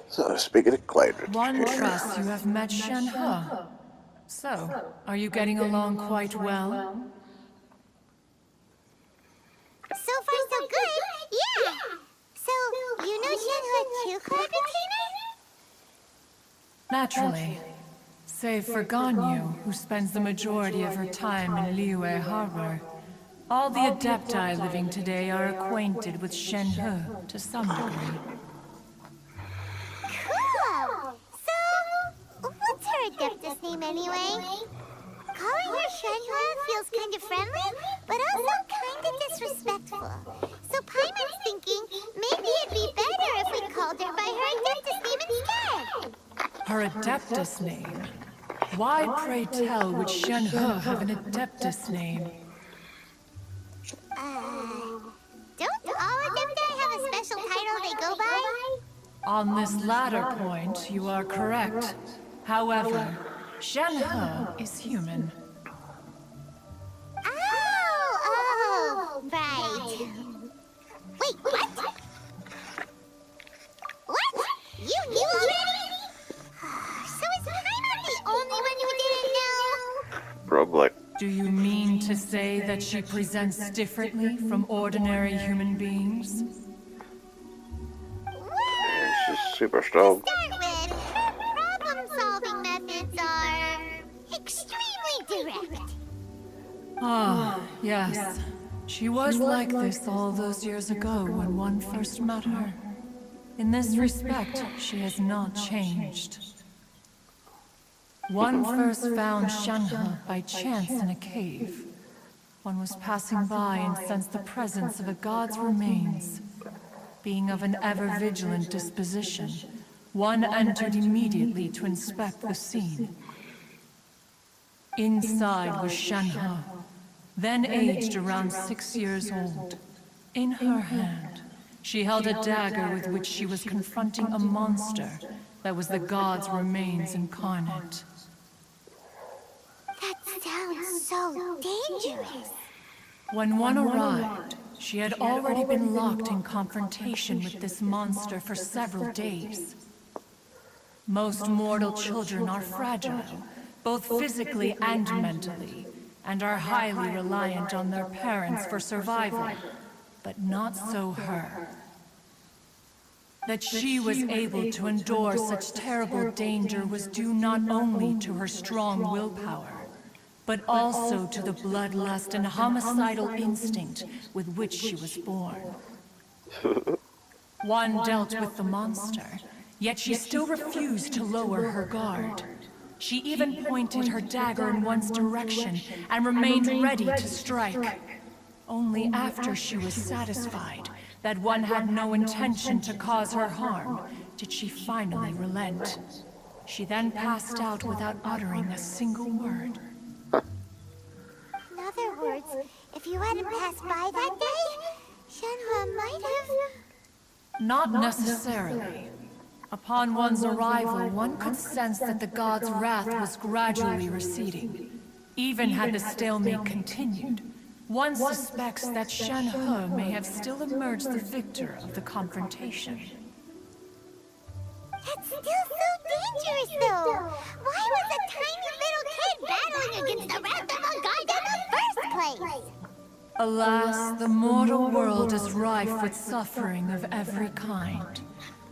So, speaking of climate One change, trusts you have met Shen He. So, are you getting along quite well? So far, so good. Yeah. So, you know Shenhua too, Cloud Retainer? Naturally. Save for Ganyu, who spends the majority of her time in Liyue Harbor. All the Adepti living today are acquainted with Shen He to some degree. Cool. So, what's her Adeptus name anyway? Calling her Shenhua feels kind of friendly, but also kind of disrespectful. So Paimon's thinking maybe it'd be better if we called her by her Adeptus name instead. Her Adeptus name? Why, pray tell, would Shen He have an Adeptus name? Don't all Adepti have a special title they go by? On this latter point, you are correct. However, Shen He is human. Oh, right. Wait, what? What? You knew already? So is Paimon the only one who didn't know? Roguelike. Do you mean to say that she presents differently from ordinary human beings? Well, She's super strong. to start with, her problem-solving methods are extremely direct. Ah, yes. She was like this all those years ago when one first met her. In this respect, she has not changed. One first found Shenhe by chance in a cave. One was passing by and sensed the presence of a god's remains. Being of an ever-vigilant disposition, one entered immediately to inspect the scene. Inside was Shenhe, then aged around 6 years old. In her hand, she held a dagger with which she was confronting a monster that was the god's remains incarnate. That sounds so dangerous. When one arrived, she had already been locked in confrontation with this monster for several days. Most mortal children are fragile, both physically and mentally, and are highly reliant on their parents for survival. But not so her. That she was able to endure such terrible danger was due not only to her strong willpower, but also to the bloodlust and homicidal instinct with which she was born. One dealt with the monster, yet she still refused to lower her guard. She even pointed her dagger in one's direction and remained ready to strike. Only after she was satisfied that one had no intention to cause her harm did she finally relent. She then passed out without uttering a single word. In other words, if you hadn't passed by that day, Shenhua might have... Not necessarily. Upon one's arrival, one could sense that the god's wrath was gradually receding. Even had the stalemate continued, one suspects that Shenhe may have still emerged the victor of the confrontation. That's still so dangerous, though. Why was a tiny little kid battling against the wrath of a god in the first place? Alas, the mortal world is rife with suffering of every kind.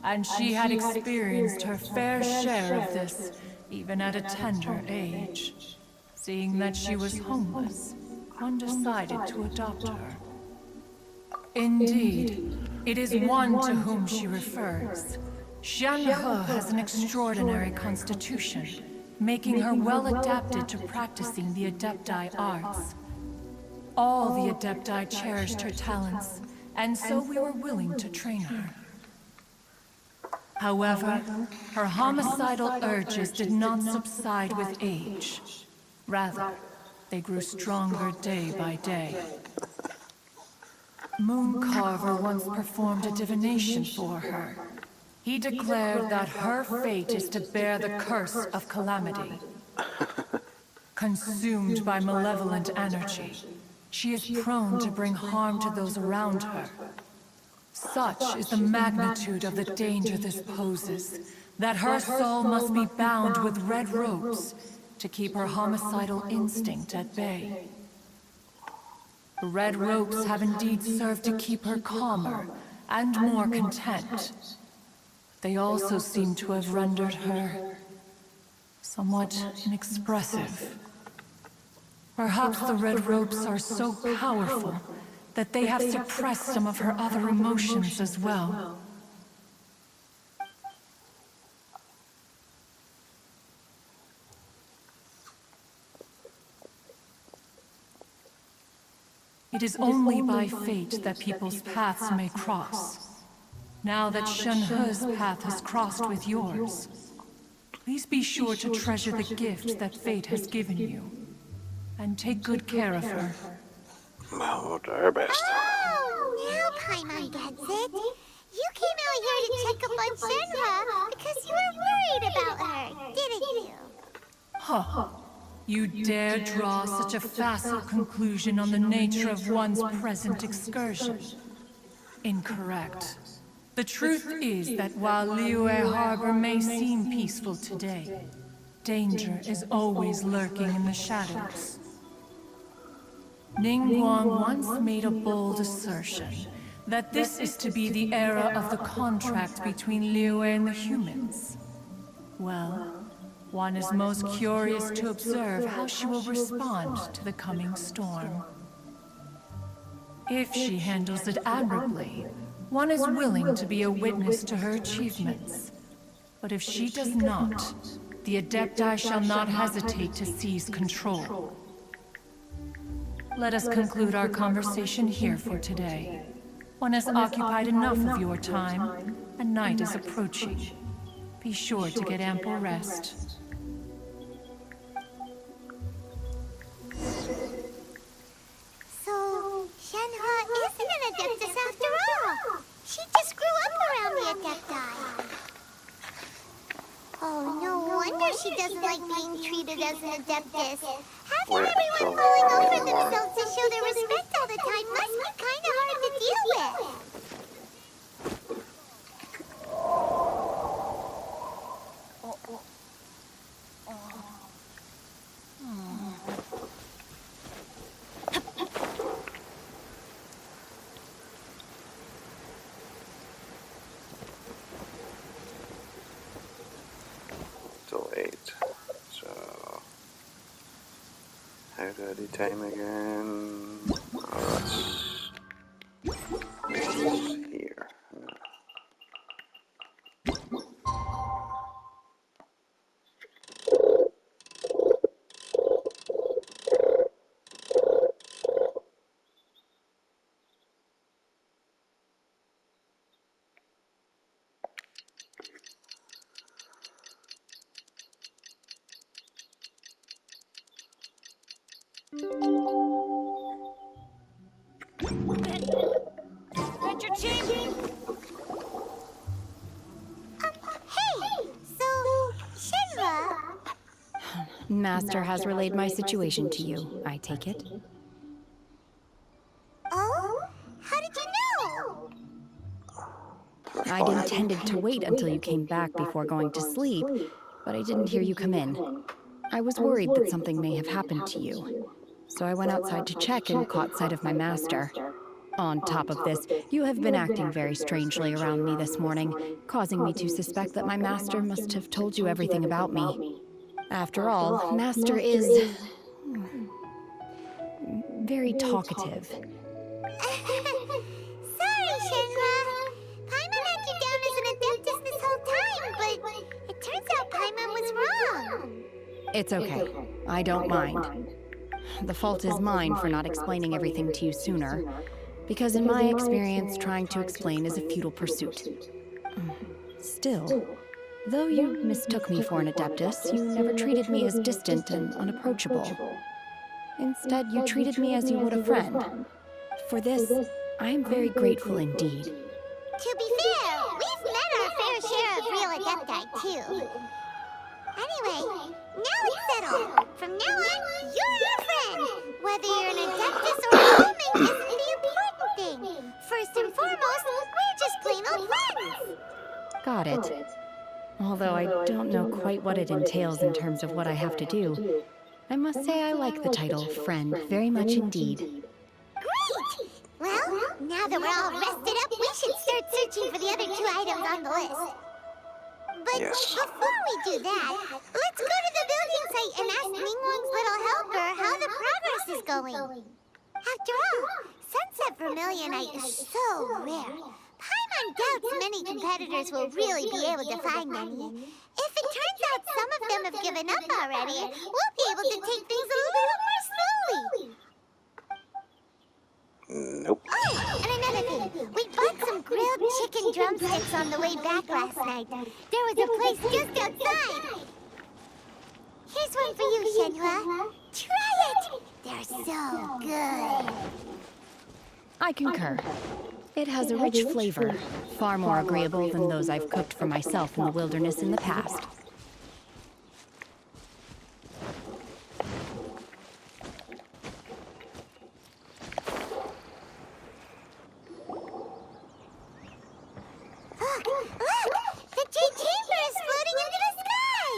And she had experienced her fair share of this, even at a tender age. Seeing that she was homeless, one decided to adopt her. Indeed, it is one to whom she refers. Shenhe has an extraordinary constitution, making her well adapted to practicing the Adepti arts. All the Adepti cherished her talents, and so we were willing to train her. However, her homicidal urges did not subside with age. Rather, they grew stronger day by day. Mooncarver once performed a divination for her. He declared that her fate is to bear the curse of calamity. Consumed by malevolent energy, she is prone to bring harm to those around her. Such is the magnitude of the danger this poses, that her soul must be bound with red ropes to keep her homicidal instinct at bay. The red ropes have indeed served to keep her calmer and more content. They also seem to have rendered her somewhat inexpressive. Perhaps the red ropes are so powerful that they have suppressed some of her other emotions as well. It is only by fate that people's paths may cross. Now that Shenhe's path has crossed with yours, please be sure to treasure the gift that fate has given you, and take good care of her. We'll do our best. Oh, now Paimon gets it. You came out here to check up on Shenhe because you were worried about her, didn't you? Huh. You dare draw such a facile conclusion on the nature of one's present excursion? Incorrect. The truth is that while Liyue Harbor may seem peaceful today, danger is always lurking in the shadows. Ningguang once made a bold assertion that this is to be the era of the contract between Liyue and the humans. Well, one is most curious to observe how she will respond to the coming storm. If she handles it admirably, one is willing to be a witness to her achievements. But if she does not, the Adepti shall not hesitate to seize control. Let us conclude our conversation here for today. One has occupied enough of your time, and night is approaching. Be sure to get ample rest. So, Shenhe isn't an Adeptus after all. She just grew up around the Adepti. Oh, no wonder she doesn't like being treated as an Adeptus. Having everyone falling over themselves to show their respect all the time must be kind of hard to deal with. Till 8. So, how do I do time again? Oh, that's here. Ranger Team! Hey! So, Shenhe... Master has relayed my situation to you, I take it. Oh? How did you know? I'd intended to wait until you came back before going to sleep, but I didn't hear you come in. I was worried that something may have happened to you, so I went outside to check and caught sight of my master. On top of this, you have been acting very strangely around me this morning, causing me to suspect that my master must have told you everything about me. After all, Master is... very talkative. Sorry, Shenhe. Paimon had you down as an Adeptus this whole time, but it turns out Paimon was wrong. It's okay. I don't mind. The fault is mine for not explaining everything to you sooner, because in my experience, trying to explain is a futile pursuit. Still, though you mistook me for an Adeptus, you never treated me as distant and unapproachable. Instead, you treated me as you would a friend. For this, I am very grateful indeed. To be fair, we've met our fair share of real Adepti, too. Anyway, now it's settled. From now on, you're our friend. Whether you're an Adeptus or a human isn't the important thing. First and foremost, we're got it. Although I don't know quite what it entails in terms of what I have to do. I must say I like the title Friend very much indeed. Great! Well, now that we're all rested up, we should start searching for the other 2 items on the list. But Yes. before we do that, let's go to the building site and ask Ningguang's little helper how the progress is going. After all, Sunset Vermilionite is so rare. Paimon doubts many competitors will really be able to find any. If it turns out some of them have given up already, we'll be able to take things a little more slowly. Nope. Oh, and another thing. We bought some grilled chicken drumsticks on the way back last night. There was a place just outside. Here's one for you, Shenhua. Try it! They're so good. I concur. It has a rich flavor, far more agreeable than those I've cooked for myself in the wilderness in the past. Look! The Jade Chamber is floating into the sky!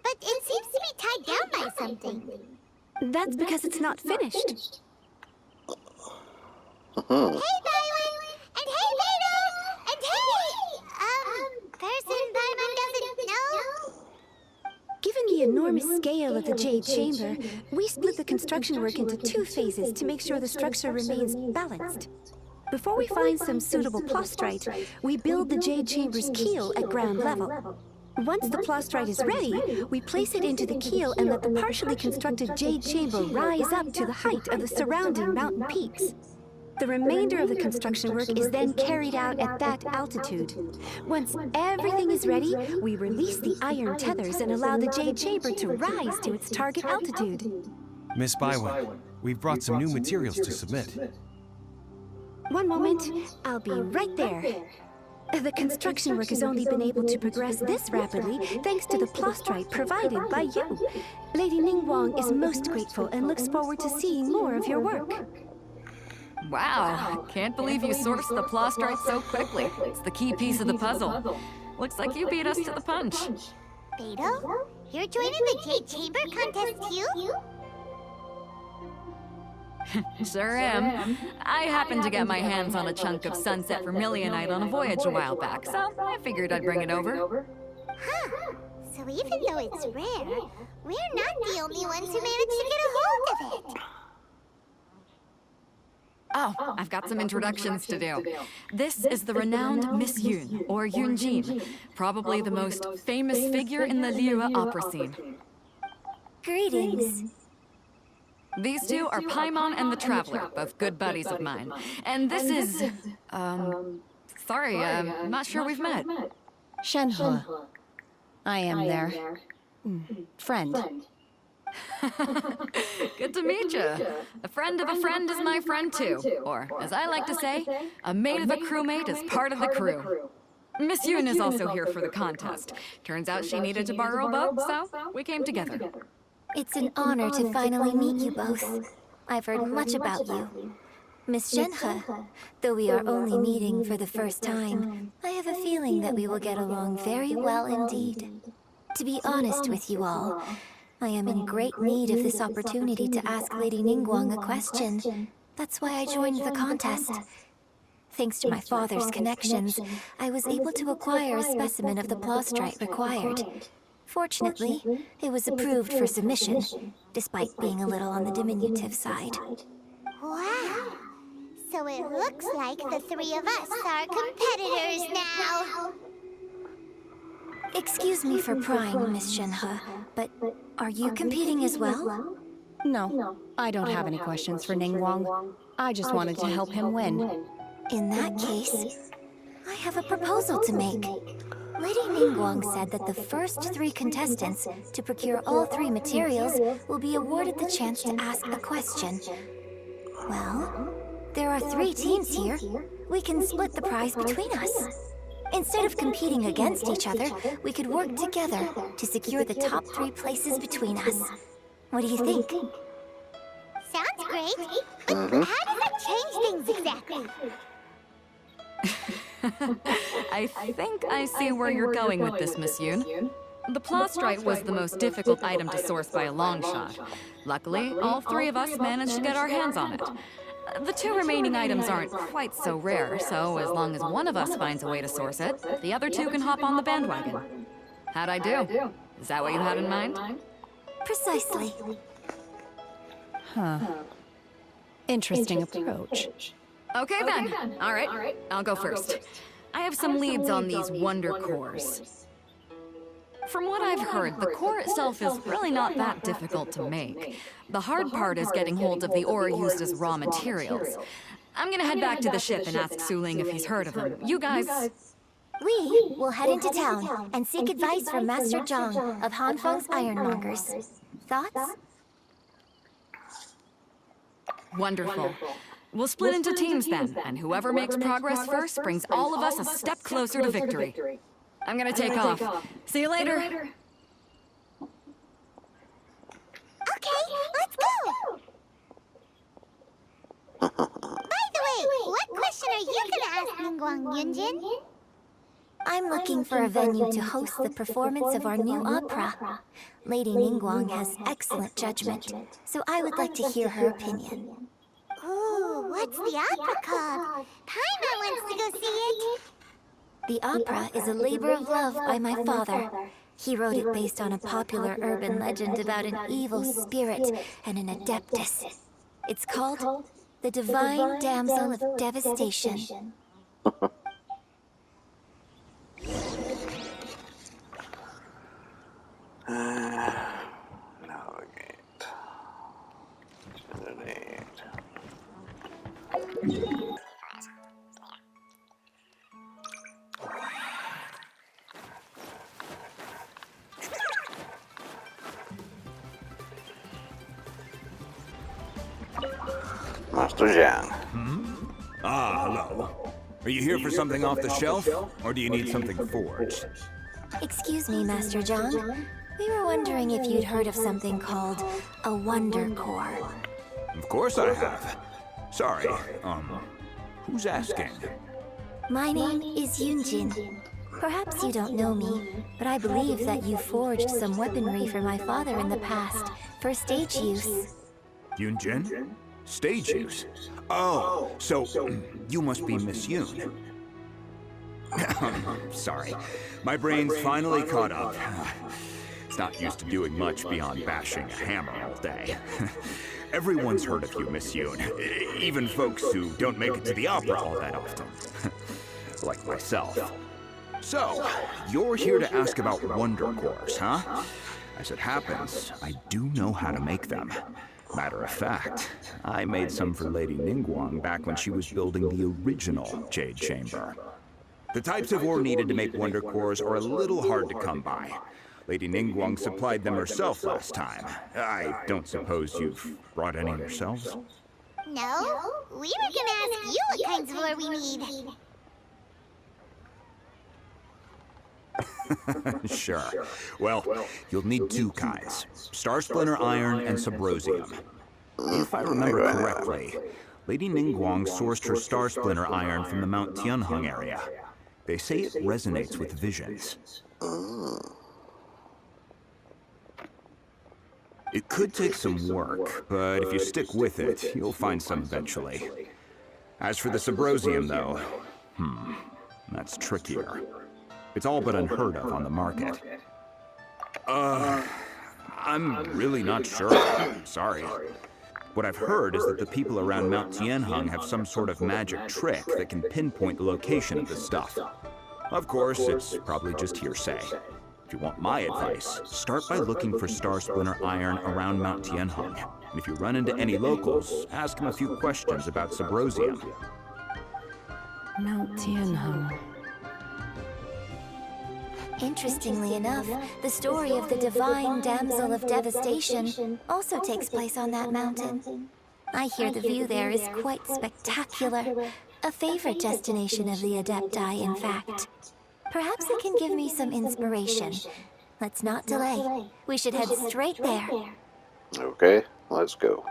But it seems to be tied down by something. That's because it's not finished. Hey, Byron! And hey, Beto! And hey! Person Paimon doesn't know? Given the enormous scale of the Jade Chamber, we split the construction work into 2 phases to make sure the structure remains balanced. Before we find some suitable plastrite, we build the Jade Chamber's keel at ground level. Once the plastrite is ready, we place it into the keel and let the partially constructed Jade Chamber rise up to the height of the surrounding mountain peaks. The remainder of the construction work is then carried out at that altitude. Once everything is ready, we release the iron tethers and allow the Jade Chamber to rise to its target altitude. Miss Byron, we've brought some new materials to submit. One moment, I'll be right there. The construction work has only been able to progress this rapidly thanks to the plastrite provided by you. Lady Ningguang is most grateful and looks forward to seeing more of your work. Wow, can't believe you sourced the plastrite so quickly. It's the key piece of the puzzle. Looks like you beat us to the punch. Beto? You're joining the Jade Chamber contest too? Sure am. I happened to get my hands on a chunk of Sunset Vermilionite on a voyage a while back, so I figured I'd bring it over. Huh. So even though it's rare, we're not the only ones who managed to get a hold of it. Oh, I've got some introductions to do. This is the renowned Miss Yun, or Yunjin, probably the most famous figure in the Liyue opera scene. Greetings. These 2 are Paimon and the Traveler, both good buddies of mine. And this is... sorry, I'm not sure we've met. Shenhua. I am their friend. Good to meet you. A friend of a friend is my friend too. Or, as I like to say, a mate of a crewmate is part of the crew. Miss Yun is also here for the contest. Turns out she needed to borrow a boat, so we came together. It's an honor to finally meet you both. I've heard much about you. Miss Shenhe, though we are only meeting for the first time, I have a feeling that we will get along very well indeed. To be honest with you all, I am in great need of this opportunity to ask Lady Ningguang a question. That's why I joined the contest. Thanks to my father's connections, I was able to acquire a specimen of the plastrite required. Fortunately, it was approved for submission, despite being a little on the diminutive side. Wow. So it looks like the 3 of us are competitors now. Excuse me for prying, Miss Shenhe, but are you competing as well? No, I don't have any questions for Ningguang. I just wanted to help him win. In that case, I have a proposal to make. Lady Ningguang said that the first 3 contestants to procure all 3 materials will be awarded the chance to ask a question. Well, there are 3 teams here. We can split the prize between us. Instead of competing against each other, we could work together to secure the top 3 places between us. What do you think? Sounds great, but how does it change things exactly? I think I see where you're going with this, Miss Yoon. The plastrite was the most difficult item to source by a long shot. Luckily, all three of us managed to get our hands on it. The two remaining items aren't quite so rare, so as long as one of us finds a way to source it, the other two can hop on the bandwagon. How'd I do? Is that what you had in mind? Precisely. Huh. Interesting approach. Okay then. All right. I'll go first. I have some leads on these wonder cores. From what I've heard, the core itself is really not that difficult to make. The hard part is getting hold of the ore used as raw materials. I'm gonna head back to the ship and ask Su-Ling if he's heard of them. You guys... We will head into town and seek advice from Master Zhang of Hanfeng's Ironmongers. Thoughts? Wonderful. We'll split into teams then, and whoever makes progress first brings all of us a step closer to victory. I'm gonna take off. See you later. Okay, let's go! By the way, what question are you gonna ask Ningguang, Yunjin? I'm looking for a venue to host the performance of our new opera. Lady Ningguang has excellent judgment, so I would like to hear her opinion. Ooh, what's the opera called? Paimon wants to go see it. The opera is a labor of love by my father. He wrote it based on a popular urban legend about an evil spirit and an adeptus. It's called The Divine Damsel of Devastation. Navigate. Generate. Master Zhang. Ah, hello. Are you here for something off the shelf, or do you need something forged? Excuse me, Master Zhang. We were wondering if you'd heard of something called a Wonder Core. Of course I have. Sorry, who's asking? My name is Yunjin. Perhaps you don't know me, but I believe that you forged some weaponry for my father in the past for stage use. Yunjin? Stage use? Oh, so you must be Miss Yoon. Sorry, my brain's finally caught up. It's not used to doing much beyond bashing a hammer all day. Everyone's heard of you, Miss Yoon. Even folks who don't make it to the opera all that often. Like myself. So, you're here to ask about wonder cores, huh? As it happens, I do know how to make them. Matter of fact, I made some for Lady Ningguang back when she was building the original Jade Chamber. The types of ore needed to make wonder cores are a little hard to come by. Lady Ningguang supplied them herself last time. I don't suppose you've brought any yourselves? No, we were gonna ask you what kinds of ore we need. Sure. Well, you'll need two kinds. Star Splinter Iron and Subrosium. If I remember correctly, Lady Ningguang sourced her Star Splinter Iron from the Mount Tianheng area. They say it resonates with visions. It could take some work, but if you stick with it, you'll find some eventually. As for the Subrosium, though, that's trickier. It's all but unheard of on the market. I'm really not sure. Sorry. What I've heard is that the people around Mount Tianheng have some sort of magic trick that can pinpoint the location of the stuff. Of course, it's probably just hearsay. If you want my advice, start by looking for Star Splinter Iron around Mount Tianheng. And if you run into any locals, ask them a few questions about Subrosium. Mount Tianheng. Interestingly enough, the story of the Divine Damsel of Devastation also takes place on that mountain. I hear the view there is quite spectacular. A favorite destination of the Adepti, in fact. Perhaps it can give me some inspiration. Let's not delay. We should head straight there. Okay, let's go.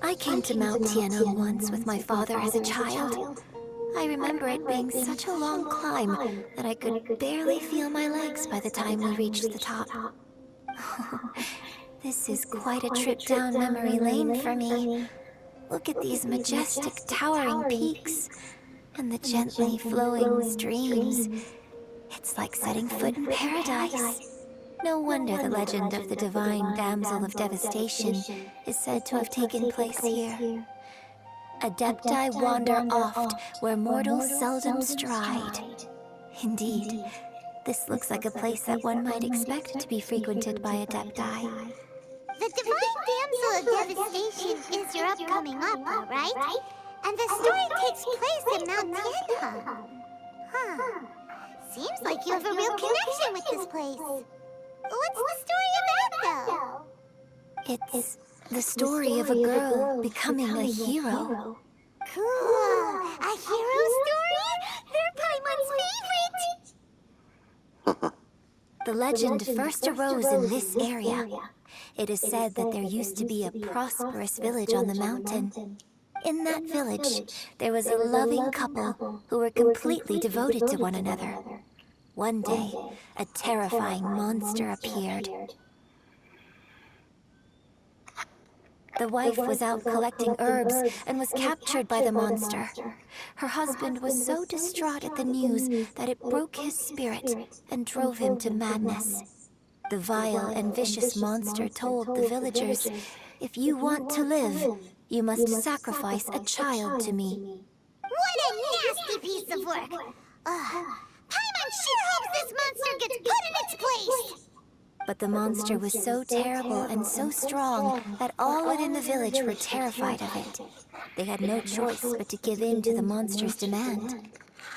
I came to Mount Tian'an once with my father as a child. I remember it being such a long climb that I could barely feel my legs by the time we reached the top. This is quite a trip down memory lane for me. Look at these majestic, towering peaks and the gently flowing streams. It's like setting foot in paradise. No wonder the legend of the divine damsel of devastation is said to have taken place here. Adepti wander oft where mortals seldom stride. Indeed, this looks like a place that one might expect to be frequented by Adepti. The Divine Damsel of Devastation is your upcoming opera, right? And the story takes place in Mount Tian'an. Huh. Seems like you have a real connection with this place. What's the story about, though? It's the story of a girl becoming a hero. Cool. A hero story? They're Paimon's favorite! The legend first arose in this area. It is said that there used to be a prosperous village on the mountain. In that village, there was a loving couple who were completely devoted to one another. One day, a terrifying monster appeared. The wife was out collecting herbs and was captured by the monster. Her husband was so distraught at the news that it broke his spirit and drove him to madness. The vile and vicious monster told the villagers, "If you want to live, you must sacrifice a child to me." What a nasty piece of work! Paimon sure hopes this monster gets put in its place! But the monster was so terrible and so strong that all within the village were terrified of it. They had no choice but to give in to the monster's demand.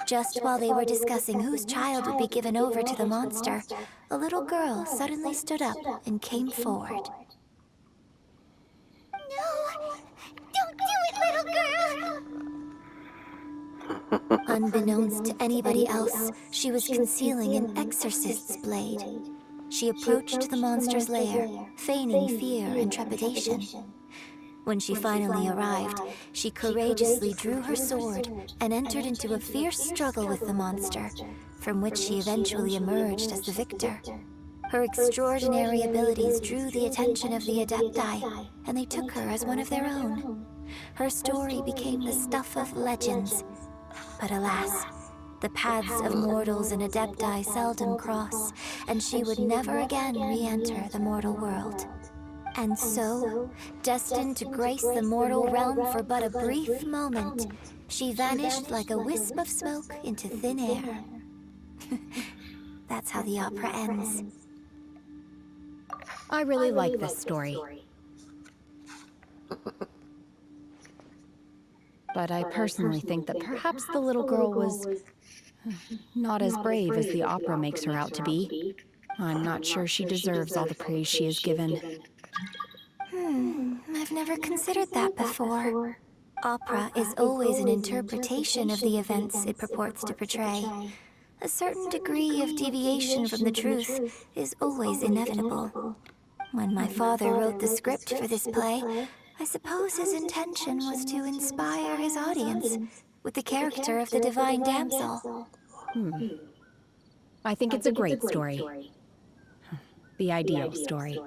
Just while they were discussing whose child would be given over to the monster, a little girl suddenly stood up and came forward. No! Don't do it, little girl! Unbeknownst to anybody else, she was concealing an exorcist's blade. She approached the monster's lair, feigning fear and trepidation. When she finally arrived, she courageously drew her sword and entered into a fierce struggle with the monster, from which she eventually emerged as the victor. Her extraordinary abilities drew the attention of the Adepti, and they took her as one of their own. Her story became the stuff of legends. But alas, the paths of mortals and Adepti seldom cross, and she would never again re-enter the mortal world. And so, destined to grace the mortal realm for but a brief moment, she vanished like a wisp of smoke into thin air. That's how the opera ends. I really like this story. But I personally think that perhaps the little girl was not as brave as the opera makes her out to be. I'm not sure she deserves all the praise she is given. I've never considered that before. Opera is always an interpretation of the events it purports to portray. A certain degree of deviation from the truth is always inevitable. When my father wrote the script for this play, I suppose his intention was to inspire his audience with the character of the divine damsel. I think it's a great story. The ideal story.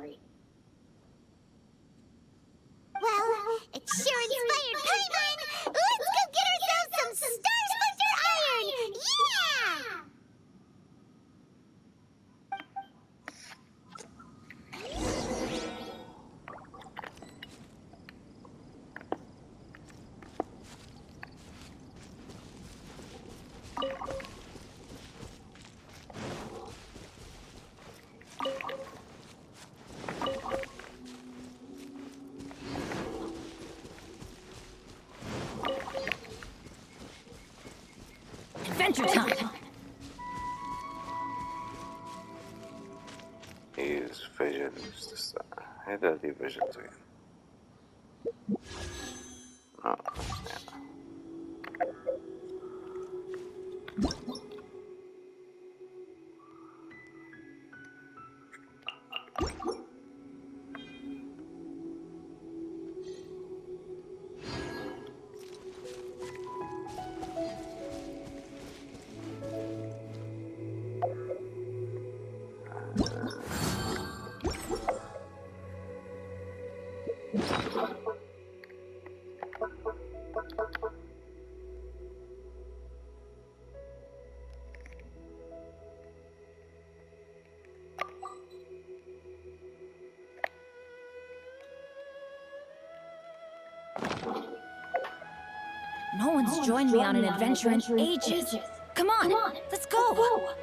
Well, it sure inspired Paimon! Let's go get ourselves some Star Splinter Iron! Yeah! Adventure time! His visions I did the visions again. Oh, snap. No one's joined me on an adventure in ages. Come on, let's go.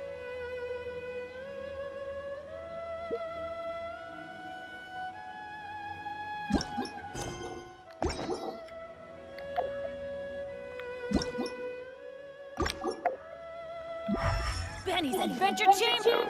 Benny's Adventure Chamber!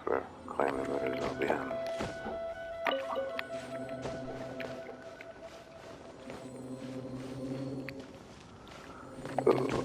For climbing what is all behind. Ooh.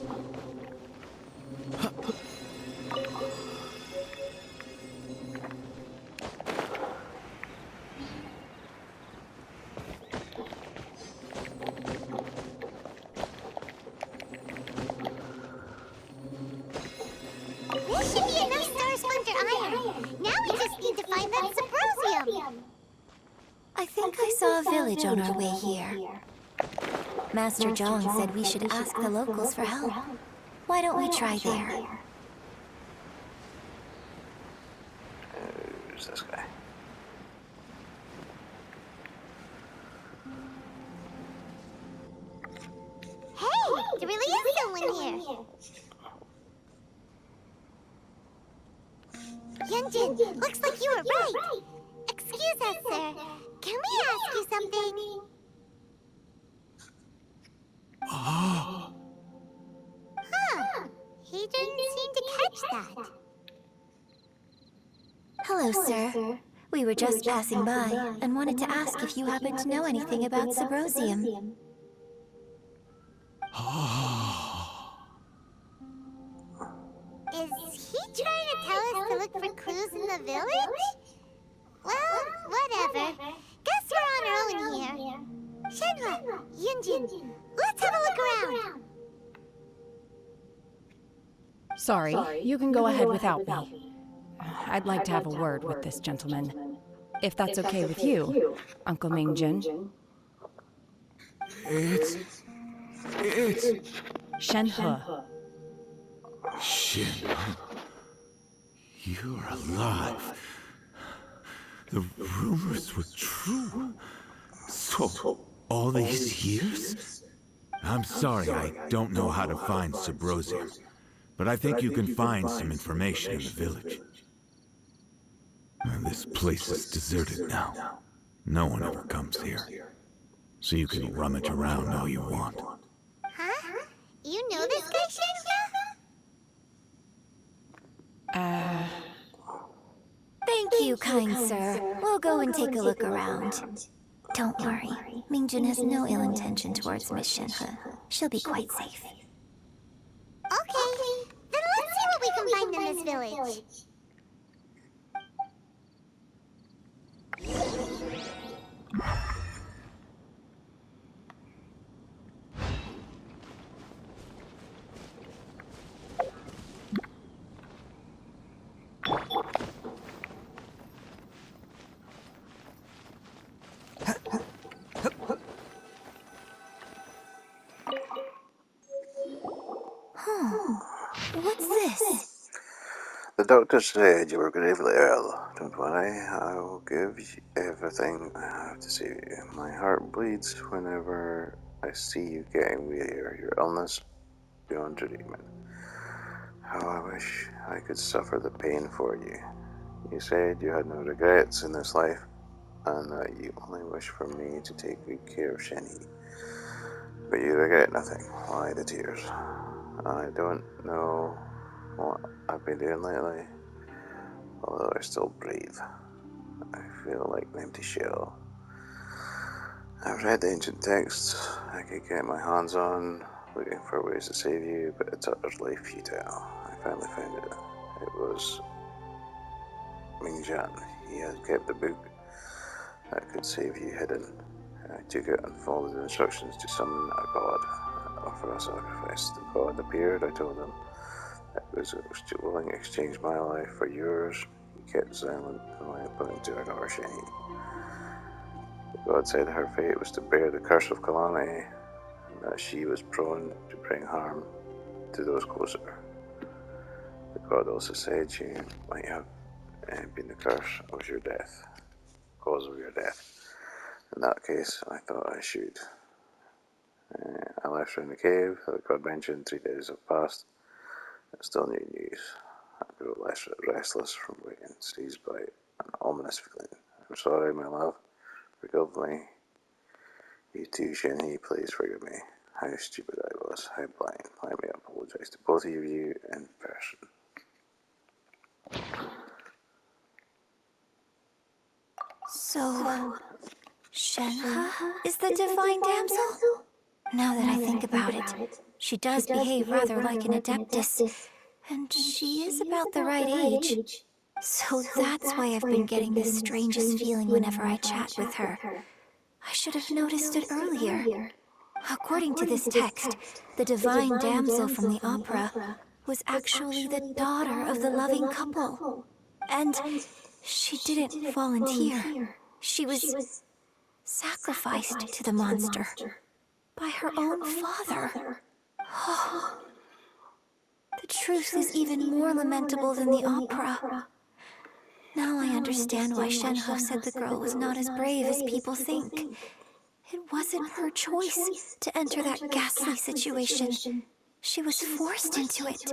There should be enough Star Splinter iron. Now we just need to find that Subrosium. I think I saw a village on our way here. Master Zhang said we should ask the locals for help. Why don't we try there? Who's this guy? Hey, there really is someone here. Yunjin, looks like you were right. Excuse us, sir. Can we ask you something? Huh. He didn't seem to catch that. Hello, sir. We were just passing by and wanted to ask if you happen to know anything about Subrosium. Is he trying to tell us to look for clues in the village? Well, whatever. Guess we're on our own here. Shenhua, Yunjin, let's have a look around. Sorry, you can go ahead without me. I'd like to have a word with this gentleman. If that's okay with you, Uncle Mingjin. It's Shenhe. Shin. You're alive. The rumors were true. So, all these years? I'm sorry, I don't know how to find Subrosium, but I think you can find some information in the village. This place is deserted now. No one ever comes here. So you can rummage around all you want. Huh? You know this guy, Shenhua? Thank you, kind sir. We'll go and take a look around. Don't worry. Mingjun has no ill intention towards Miss Shenhe. She'll be quite safe. Okay, then let's see what we can find in this village. What's this? The doctor said you were gravely ill. Don't worry, I will give you everything I have to save you. My heart bleeds whenever I see you getting wearier. Your illness beyond treatment. How I wish I could suffer the pain for you. You said you had no regrets in this life. and that you only wish for me to take good care of Shenny. But you regret nothing. Why the tears? I don't know what I've been doing lately, although I still breathe. I feel like an empty shell. I've read the ancient texts I could get my hands on, looking for ways to save you, but it's utterly futile. I finally found it. It was Mingjian. He had kept the book that could save you hidden. I took it and followed the instructions to summon a god and offer a sacrifice. The god appeared. I told him it was willing to exchange my life for yours. He kept silent and went pointing to our daughter Shani. The god said her fate was to bear the curse of calamity, and that she was prone to bring harm to those closer. The god also said she might have been the curse of your death, cause of your death. In that case, I thought I should. I left her in the cave. The god mentioned 3 days have passed. It's still new news. I grew less restless from waiting, seized by an ominous feeling. I'm sorry, my love. Forgive me. You too, Shenhe, please forgive me. How stupid I was, how blind. Let me apologize to both of you in person. So, Shenhe is the divine damsel? Now that I think about it, she does behave rather like an adeptus, and she is about the right age. So that's why I've been getting the strangest feeling whenever I chat with her. I should have noticed it earlier. According to this text, the divine damsel from the opera was actually the daughter of the loving couple. And she didn't volunteer. She was sacrificed to the monster by her own father. The truth is even more lamentable than the opera. Now I understand why Shenhe said the girl was not as brave as people think. It wasn't her choice to enter that ghastly situation. She was forced into it.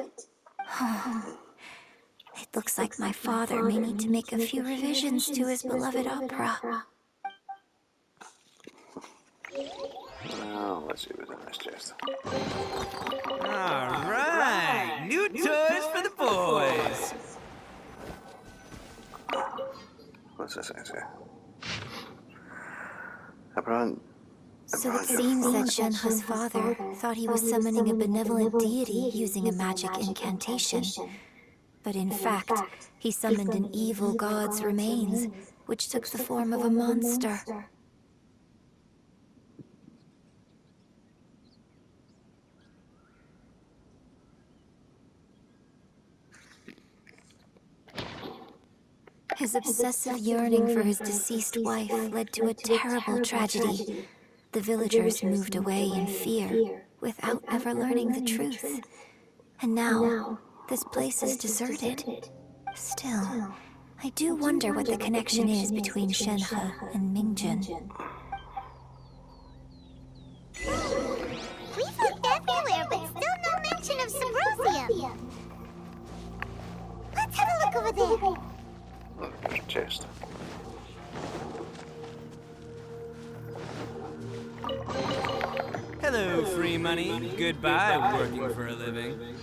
It looks like my father may need to make a few revisions to his beloved opera. Well, let's see what's in this chest. All right, new toys for the boys. What's this say? Apparent. So it seems that Shenhe's father thought he was summoning a benevolent deity using a magic incantation. But in fact, he summoned an evil god's remains, which took the form of a monster. His obsessive yearning for his deceased wife led to a terrible tragedy. The villagers moved away in fear, without ever learning the truth. And now, this place is deserted. Still, I do wonder what the connection is between Shenhe and Mingjun. We've looked everywhere, but still no mention of Symposium. Let's have a look over there. There's a chest. Hello, free money. Goodbye, working for a living.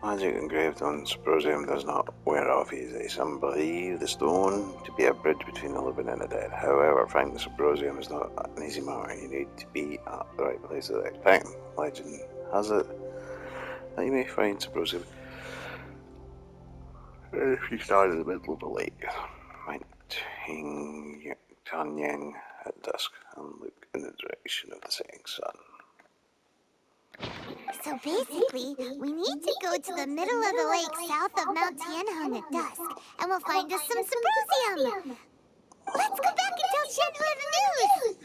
Magic engraved on Symposium does not wear off easily. Some believe the stone to be a bridge between the living and the dead. However, finding Symposium is not an easy matter. You need to be at the right place at the right time. Legend has it that you may find Symposium if you start in the middle of the lake. Mount Tanyang at dusk and look in the direction of the setting sun. So basically, we need to go to the middle of the lake south of Mount Tianhong at dusk, and we'll find us some Symposium. Let's go back and tell Shenhe the news!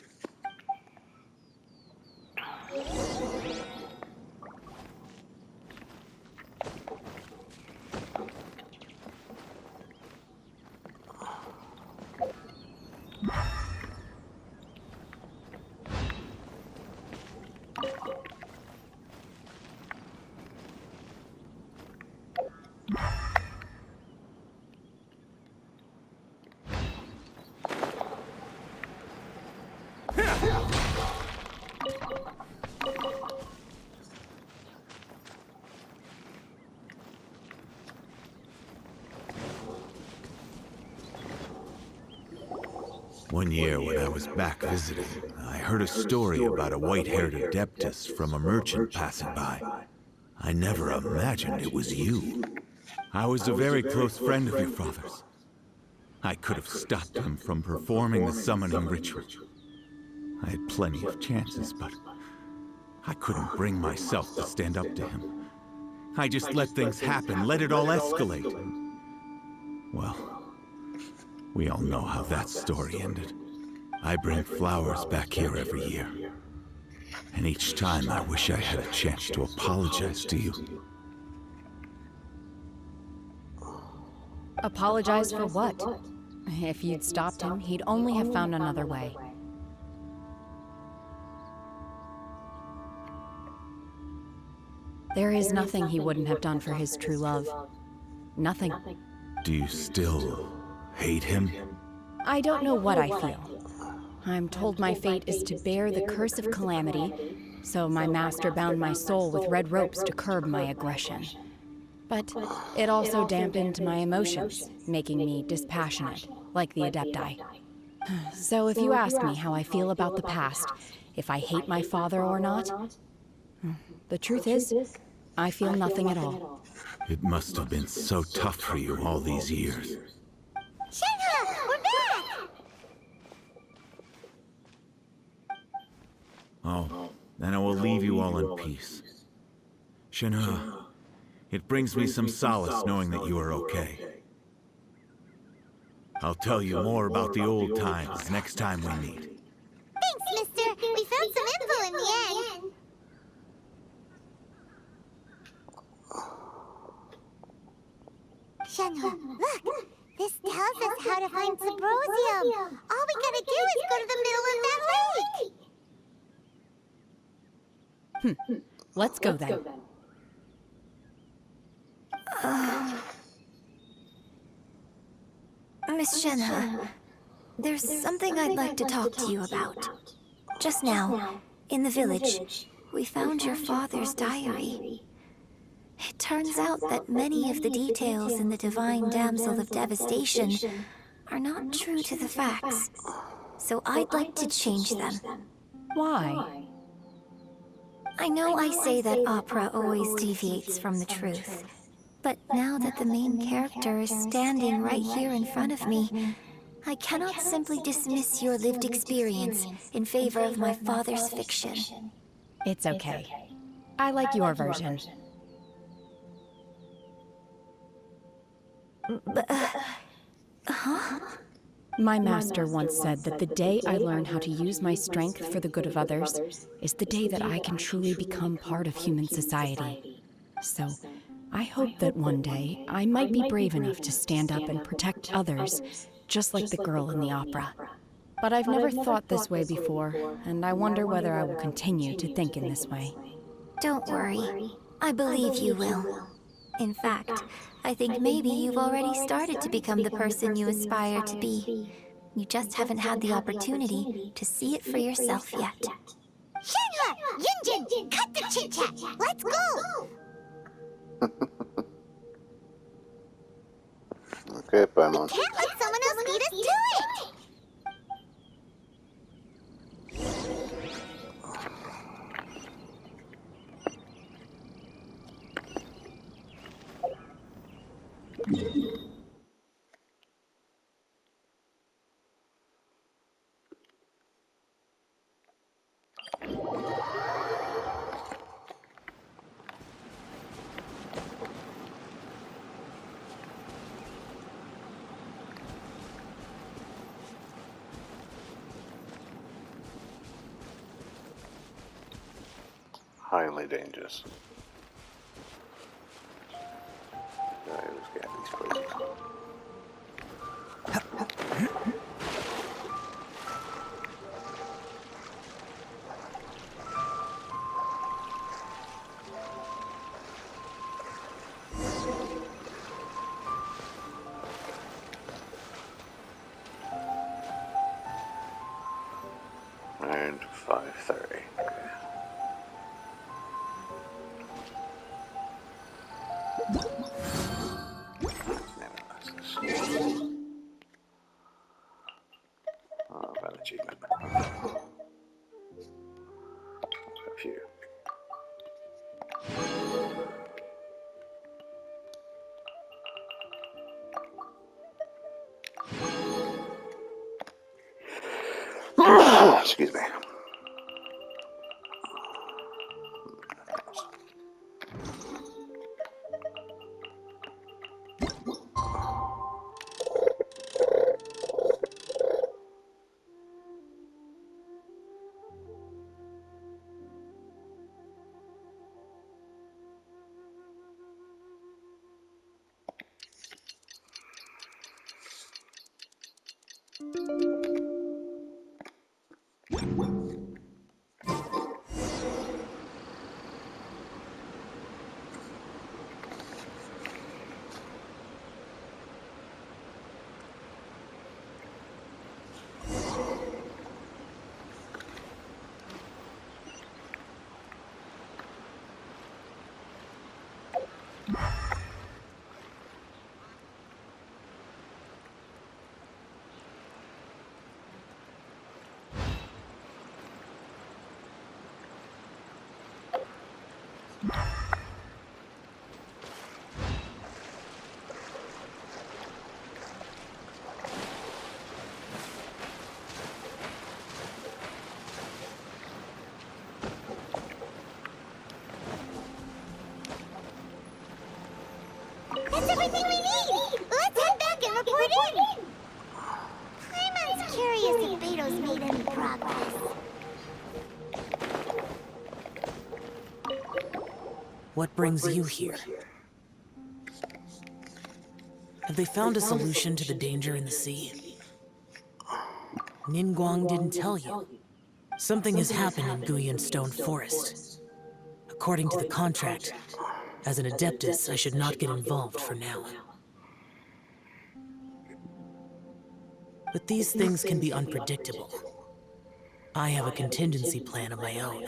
One year when I was back visiting, I heard a story about a white-haired adeptus from a merchant passing by. I never imagined it was you. I was a very close friend of your father's. I could have stopped him from performing the summoning ritual. I had plenty of chances, but I couldn't bring myself to stand up to him. I just let things happen, let it all escalate. Well, we all know how that story ended. I bring flowers back here every year. And each time I wish I had a chance to apologize to you. Apologize for what? If you'd stopped him, he'd only have found another way. There is nothing he wouldn't have done for his true love. Nothing. Do you still hate him? I don't know what I feel. I'm told my fate is to bear the curse of calamity, so my master bound my soul with red ropes to curb my aggression. But it also dampened my emotions, making me dispassionate, like the Adepti. So if you ask me how I feel about the past, if I hate my father or not, the truth is, I feel nothing at all. It must have been so tough for you all these years. Shenhe, we're back! Oh, then I will leave you all in peace. Shenhe, it brings me some solace knowing that you are okay. I'll tell you more about the old times next time we meet. Thanks, mister. We found some info in the end. Shenhe, look! This tells us how to find Subrosium. All we gotta do is go to the middle of that lake. Let's go then. Miss Shenhe, there's something I'd like to talk to you about. Just now, in the village, we found your father's diary. It turns out that many of the details in the Divine Damsel of Devastation are not true to the facts. So I'd like to change them. Why? I know I say that opera always deviates from the truth. But now that the main character is standing right here in front of me, I cannot simply dismiss your lived experience in favor of my father's fiction. It's okay. I like your version. My master once said that the day I learn how to use my strength for the good of others is the day that I can truly become part of human society. So, I hope that one day I might be brave enough to stand up and protect others, just like the girl in the opera. But I've never thought this way before, and I wonder whether I will continue to think in this way. Don't worry. I believe you will. In fact, I think maybe you've already started to become the person you aspire to be. You just haven't had the opportunity to see it for yourself yet. Shenhe! Yunjin! Cut the chit-chat! Let's go! Okay, Paimon. Can't let someone else beat us to it! Highly dangerous. Alright, let's get these places. And 5:30. Okay. Excuse me. That's everything we need! Let's head back and report in! Paimon's curious if Beto's made any progress. What brings you here? Have they found a solution to the danger in the sea? Ningguang didn't tell you. Something has happened in Guyan Stone Forest. According to the contract, as an Adeptus, I should not get involved for now. But these things can be unpredictable. I have a contingency plan of my own.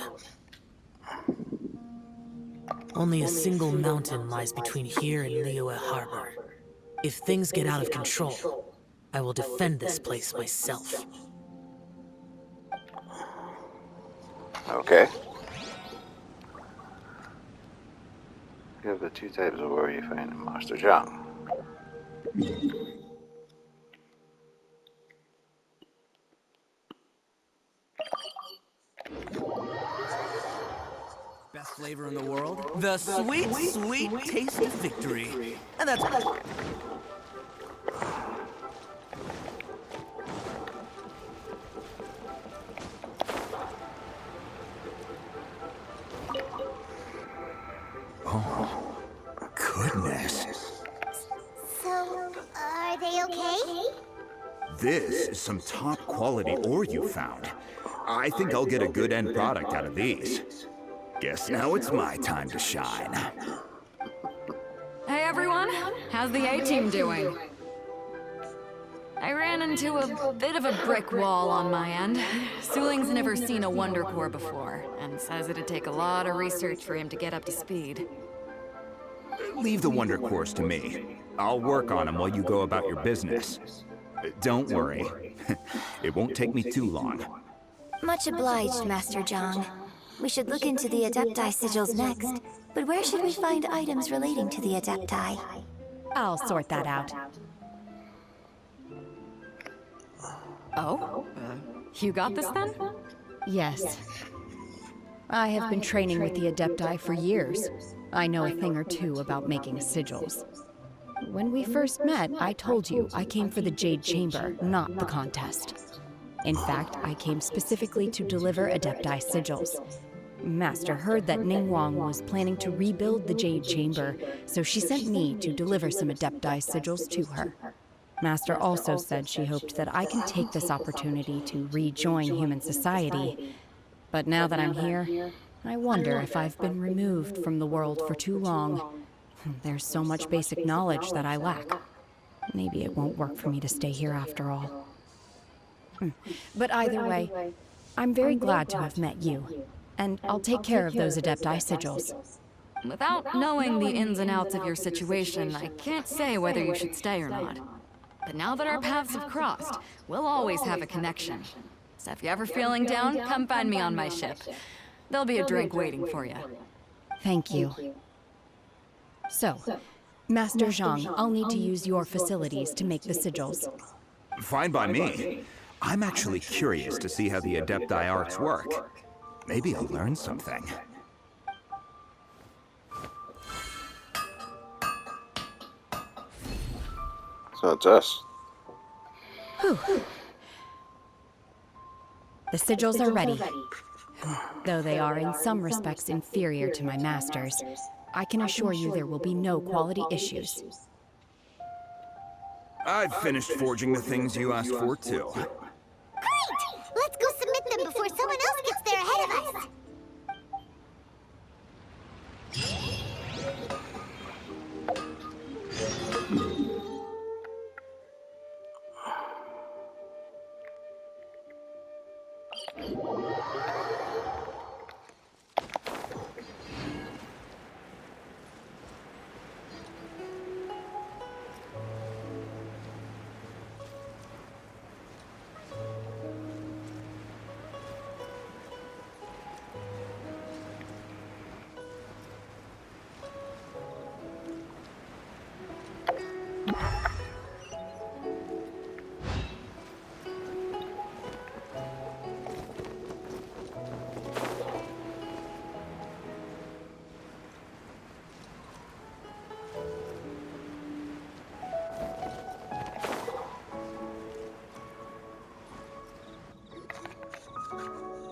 Only a single mountain lies between here and Liyue Harbor. If things get out of control, I will defend this place myself. Okay. Here are the two types of ore you find in Master Zhang. Best flavor in the world? The sweet, sweet taste of victory. And that's... Oh, goodness. So, are they okay? This is some top quality ore you found. I think I'll get a good end product out of these. Guess now it's my time to shine. Hey everyone, how's the A-team doing? I ran into a bit of a brick wall on my end. Suling's never seen a Wonder Core before, and says it'd take a lot of research for him to get up to speed. Leave the Wonder Cores to me. I'll work on them while you go about your business. Don't worry. It won't take me too long. Much obliged, Master Zhang. We should look into the Adepti sigils next. But where should we find items relating to the Adepti? I'll sort that out. Oh? You got this then? Yes. I have been training with the Adepti for years. I know a thing or two about making sigils. When we first met, I told you I came for the Jade Chamber, not the contest. In fact, I came specifically to deliver Adepti sigils. Master heard that Ningguang was planning to rebuild the Jade Chamber, so she sent me to deliver some Adepti sigils to her. Master also said she hoped that I can take this opportunity to rejoin human society. But now that I'm here, I wonder if I've been removed from the world for too long. There's so much basic knowledge that I lack. Maybe it won't work for me to stay here after all. But either way, I'm very glad to have met you. And I'll take care of those Adepti sigils. Without knowing the ins and outs of your situation, I can't say whether you should stay or not. But now that our paths have crossed, we'll always have a connection. So if you're ever feeling down, come find me on my ship. There'll be a drink waiting for you. Thank you. So, Master Zhang, I'll need to use your facilities to make the sigils. Fine by me. I'm actually curious to see how the Adepti arts work. Maybe I'll learn something. So it's us. Whew. The sigils are ready. Though they are in some respects inferior to my master's, I can assure you there will be no quality issues. I've finished forging the things you asked for, too. Great! Let's go submit them before someone else gets there ahead of us.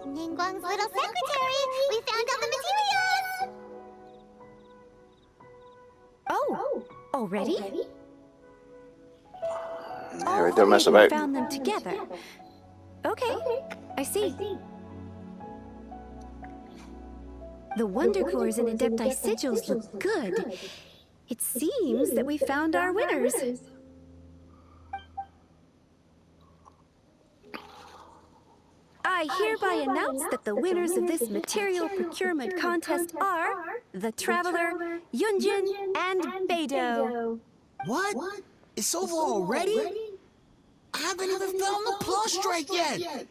Ningguang's little secretary! We found all the materials! Oh, already? Yeah, we don't mess about. Found them together. Okay, I see. The Wonder Cores and Adepti sigils look good. It seems that we found our winners. I hereby announce that the winners of this material procurement contest are the Traveler, Yunjin, and Beidou. What? It's over already? I haven't even found the plus strike yet!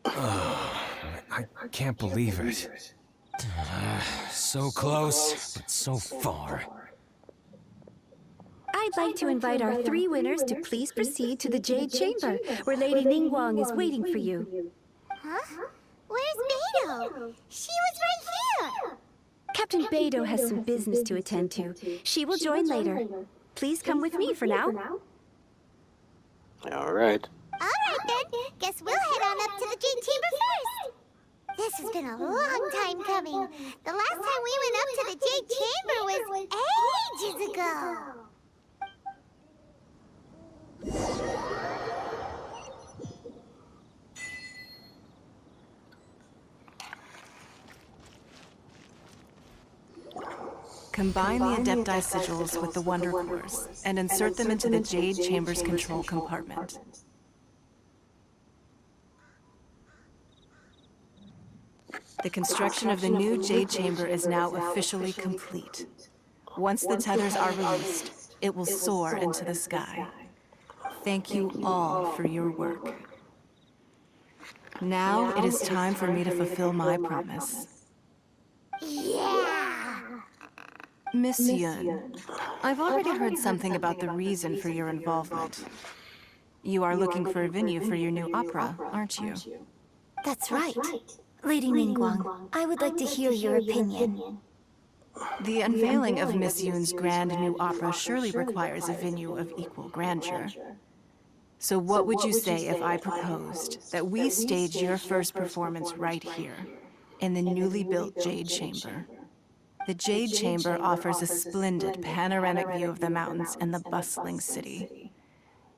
I can't believe it. So close, but so far. I'd like to invite our 3 winners to please proceed to the Jade Chamber, where Lady Ningguang is waiting for you. Huh? Where's Beidou? She was right here! Captain Beidou has some business to attend to. She will join later. Please come with me for now. Alright. Alright then, guess we'll head on up to the Jade Chamber first! This has been a long time coming. The last time we went up to the Jade Chamber was ages ago! Combine the Adepti sigils with the Wonder Cores and insert them into the Jade Chamber's control compartment. The construction of the new Jade Chamber is now officially complete. Once the tethers are released, it will soar into the sky. Thank you all for your work. Now it is time for me to fulfill my promise. Yeah! Miss Yun, I've already heard something about the reason for your involvement. You are looking for a venue for your new opera, aren't you? That's right. Lady Ningguang, I would like to hear your opinion. The unveiling of Miss Yun's grand new opera surely requires a venue of equal grandeur. So what would you say if I proposed that we stage your first performance right here, in the newly built Jade Chamber? The Jade Chamber offers a splendid panoramic view of the mountains and the bustling city.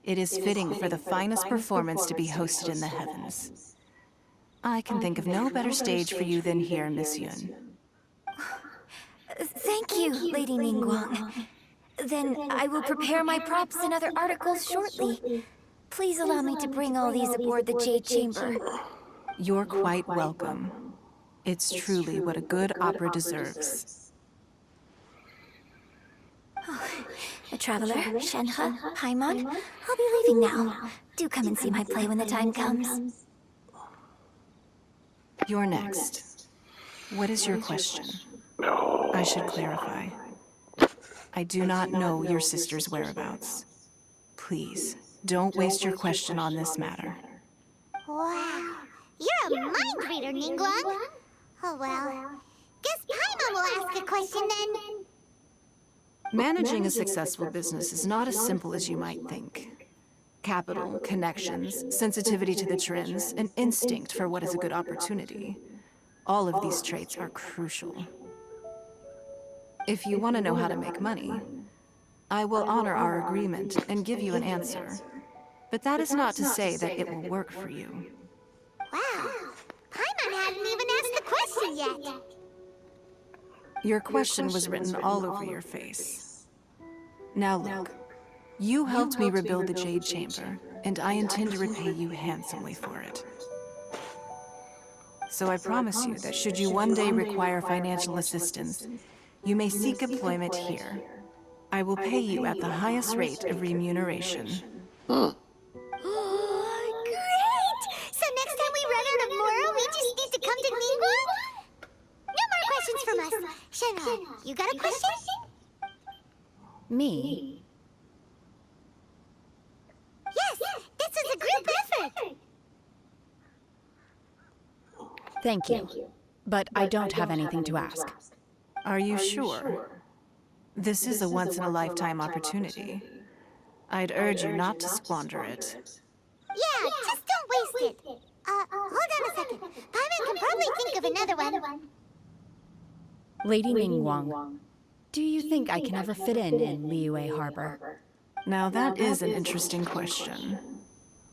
It is fitting for the finest performance to be hosted in the heavens. I can think of no better stage for you than here, Miss Yun. Thank you, Lady Ningguang. Then I will prepare my props and other articles shortly. Please allow me to bring all these aboard the Jade Chamber. You're quite welcome. It's truly what a good opera deserves. Traveler, Shenhe, Paimon, I'll be leaving now. Do come and see my play when the time comes. You're next. What is your question? I should clarify. I do not know your sister's whereabouts. Please, Don't waste your question on this matter. Wow. You're a mind reader, Ningguang. Oh well. Guess Paimon will ask a question then. Managing a successful business is not as simple as you might think. Capital, connections, sensitivity to the trends, and instinct for what is a good opportunity. All of these traits are crucial. If you want to know how to make money, I will honor our agreement and give you an answer. But that is not to say that it will work for you. Wow. Paimon hadn't even asked the question yet. Your question was written all over your face. Now look, you helped me rebuild the Jade Chamber, and I intend to repay you handsomely for it. So I promise you that should you one day require financial assistance, you may seek employment here. I will pay you at the highest rate of remuneration. Oh, great! So next time we run out of moral, we just need to come to Ningguang? No more questions from us. Shenhe, you got a question? Me? Yes, this is a group effort. Thank you. But I don't have anything to ask. Are you sure? This is a once-in-a-lifetime opportunity. I'd urge you not to squander it. Yeah, just don't waste it. Hold on a second. Paimon can probably think of another one. Lady Ningguang, do you think I can ever fit in Liyue Harbor? Now that is an interesting question.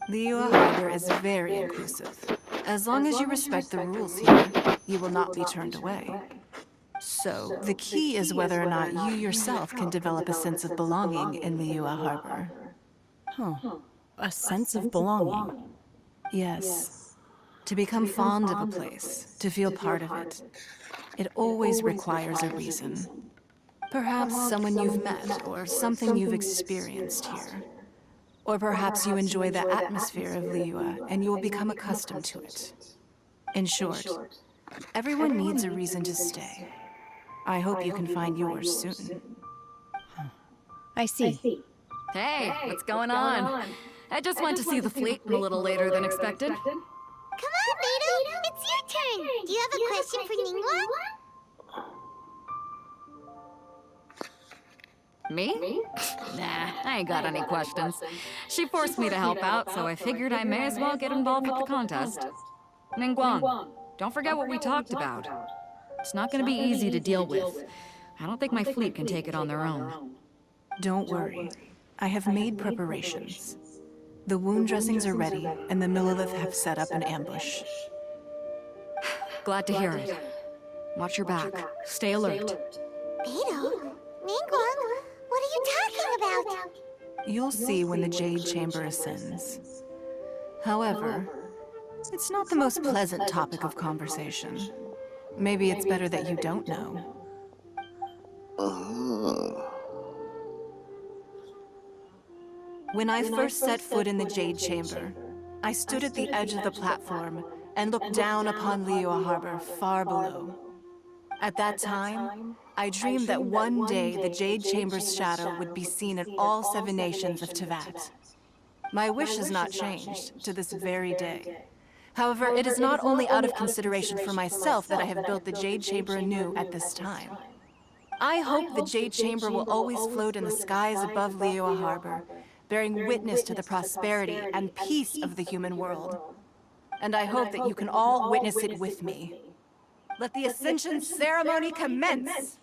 Liyue Harbor is very inclusive. As long as you respect the rules here, you will not be turned away. So, the key is whether or not you yourself can develop a sense of belonging in Liyue Harbor. Huh. A sense of belonging? Yes. To become fond of a place, to feel part of it. It always requires a reason. Perhaps someone you've met, or something you've experienced here. Or perhaps you enjoy the atmosphere of Liyue, and you will become accustomed to it. In short, everyone needs a reason to stay. I hope you can find yours soon. I see. Hey, what's going on? I just went to see the fleet a little later than expected. Come on, Beidou, it's your turn. Do you have a question for Ningguang? Me? Nah, I ain't got any questions. She forced me to help out, so I figured I may as well get involved with the contest. Ningguang, don't forget what we talked about. It's not gonna be easy to deal with. I don't think my fleet can take it on their own. Don't worry. I have made preparations. The wound dressings are ready, and the Millilith have set up an ambush. Glad to hear it. Watch your back. Stay alert. Beidou? Ningguang? What are you talking about? You'll see when the Jade Chamber ascends. However, it's not the most pleasant topic of conversation. Maybe it's better that you don't know. When I first set foot in the Jade Chamber, I stood at the edge of the platform and looked down upon Liyue Harbor far below. At that time, I dreamed that one day the Jade Chamber's shadow would be seen in all 7 nations of Teyvat. My wish has not changed to this very day. However, it is not only out of consideration for myself that I have built the Jade Chamber anew at this time. I hope the Jade Chamber will always float in the skies above Liyue Harbor, bearing witness to the prosperity and peace of the human world. And I hope that you can all witness it with me. Let the Ascension ceremony commence!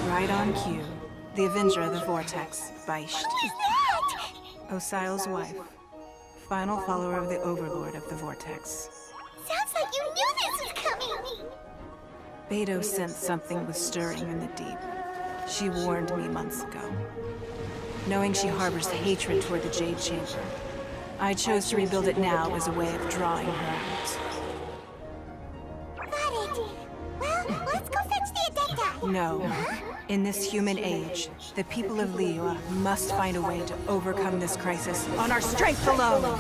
Right on cue. The Avenger of the Vortex, Beisht. Who's that? Osial's wife. Final follower of the Overlord of the Vortex. Sounds like you knew this was coming! Beto sensed something was stirring in the deep. She warned me months ago. Knowing she harbors hatred toward the Jade Chamber, I chose to rebuild it now as a way of drawing her out. Got it. Well, let's go fetch the Adepti. No. In this human age, the people of Liyue must find a way to overcome this crisis on our strength alone!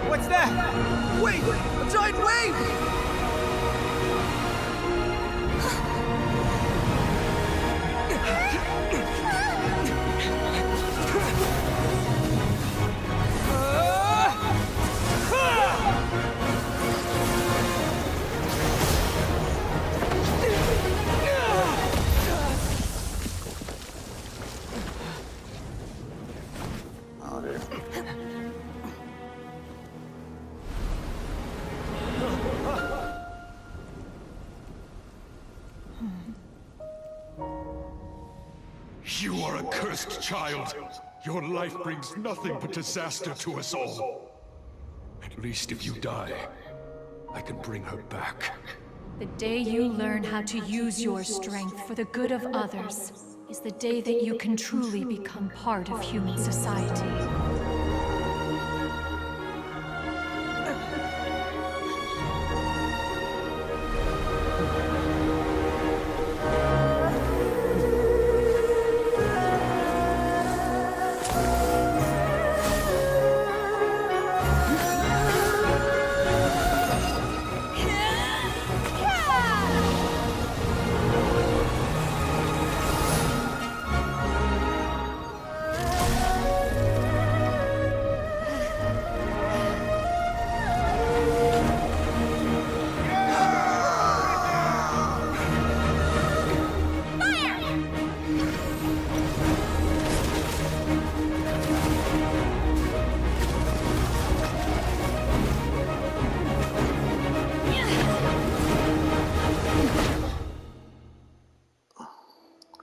What's that? Wait! A giant wave! Oh dear. You are a cursed child. Your life brings nothing but disaster to us all. At least if you die, I can bring her back. The day you learn how to use your strength for the good of others is the day that you can truly become part of human society.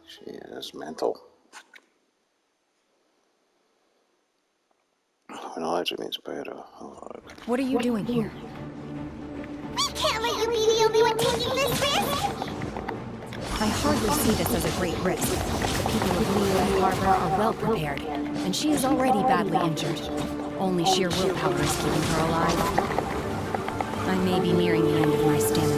She is mental. Knowledge means better. What are you doing here? We can't let you be the only one taking this risk! I hardly see this as a great risk. The people of Liyue and Harbor are well prepared, and she is already badly injured. Only sheer willpower is keeping her alive. I may be nearing the end of my stamina.